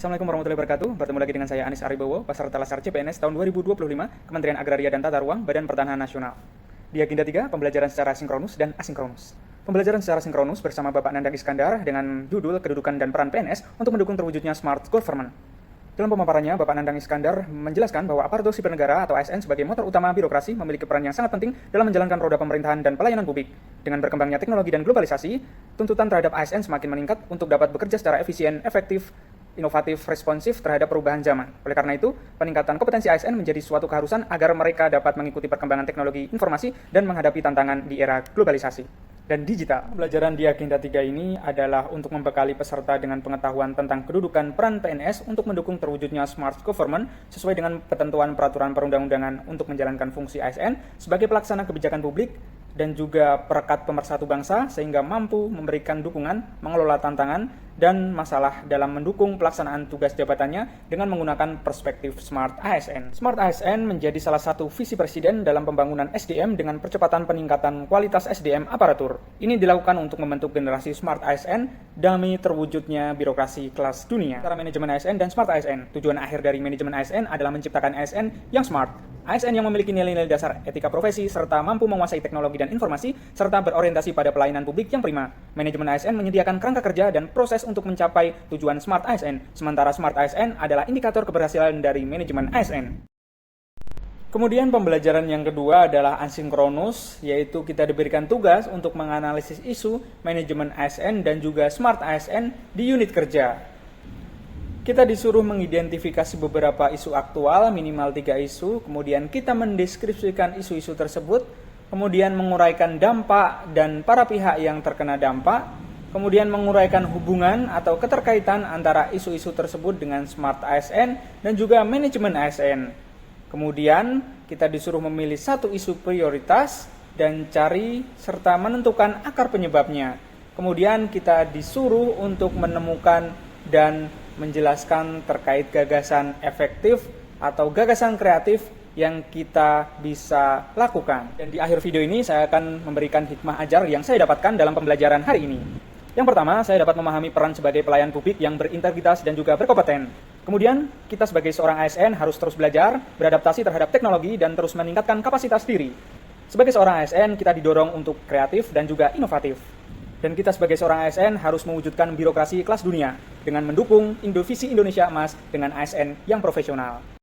Assalamualaikum warahmatullahi wabarakatuh. Bertemu lagi dengan saya Anis Aribowo, peserta Lasar CPNS tahun 2025, Kementerian Agraria dan Tata Ruang, Badan Pertanahan Nasional. Di agenda 3, pembelajaran secara sinkronus dan asinkronus. Pembelajaran secara sinkronus bersama Bapak Nandang Iskandar dengan judul Kedudukan dan Peran PNS untuk mendukung terwujudnya Smart Government. Dalam pemaparannya, Bapak Nandang Iskandar menjelaskan bahwa aparatur sipil negara atau ASN sebagai motor utama birokrasi memiliki peran yang sangat penting dalam menjalankan roda pemerintahan dan pelayanan publik. Dengan berkembangnya teknologi dan globalisasi, tuntutan terhadap ASN semakin meningkat untuk dapat bekerja secara efisien, efektif, inovatif, responsif terhadap perubahan zaman. Oleh karena itu, peningkatan kompetensi ASN menjadi suatu keharusan agar mereka dapat mengikuti perkembangan teknologi informasi dan menghadapi tantangan di era globalisasi dan digital. Pembelajaran di agenda 3 ini adalah untuk membekali peserta dengan pengetahuan tentang kedudukan peran PNS untuk mendukung terwujudnya smart government sesuai dengan ketentuan peraturan perundang-undangan untuk menjalankan fungsi ASN sebagai pelaksana kebijakan publik dan juga perekat pemersatu bangsa sehingga mampu memberikan dukungan, mengelola tantangan, dan masalah dalam mendukung pelaksanaan tugas jabatannya dengan menggunakan perspektif Smart ASN. Smart ASN menjadi salah satu visi Presiden dalam pembangunan SDM dengan percepatan peningkatan kualitas SDM aparatur. Ini dilakukan untuk membentuk generasi Smart ASN demi terwujudnya birokrasi kelas dunia. Antara manajemen ASN dan Smart ASN. Tujuan akhir dari manajemen ASN adalah menciptakan ASN yang smart. ASN yang memiliki nilai-nilai dasar etika profesi serta mampu menguasai teknologi dan informasi serta berorientasi pada pelayanan publik yang prima. Manajemen ASN menyediakan kerangka kerja dan proses untuk mencapai tujuan Smart ASN, sementara Smart ASN adalah indikator keberhasilan dari manajemen ASN. Kemudian pembelajaran yang kedua adalah asinkronus, yaitu kita diberikan tugas untuk menganalisis isu manajemen ASN dan juga Smart ASN di unit kerja. Kita disuruh mengidentifikasi beberapa isu aktual, minimal 3 isu, kemudian kita mendeskripsikan isu-isu tersebut, kemudian menguraikan dampak dan para pihak yang terkena dampak, kemudian menguraikan hubungan atau keterkaitan antara isu-isu tersebut dengan Smart ASN dan juga manajemen ASN. Kemudian kita disuruh memilih satu isu prioritas dan cari serta menentukan akar penyebabnya. Kemudian kita disuruh untuk menemukan dan menjelaskan terkait gagasan efektif atau gagasan kreatif yang kita bisa lakukan. Dan di akhir video ini saya akan memberikan hikmah ajar yang saya dapatkan dalam pembelajaran hari ini. Yang pertama, saya dapat memahami peran sebagai pelayan publik yang berintegritas dan juga berkompeten. Kemudian, kita sebagai seorang ASN harus terus belajar, beradaptasi terhadap teknologi, dan terus meningkatkan kapasitas diri. Sebagai seorang ASN, kita didorong untuk kreatif dan juga inovatif. Dan kita sebagai seorang ASN harus mewujudkan birokrasi kelas dunia dengan mendukung visi Indonesia Emas dengan ASN yang profesional.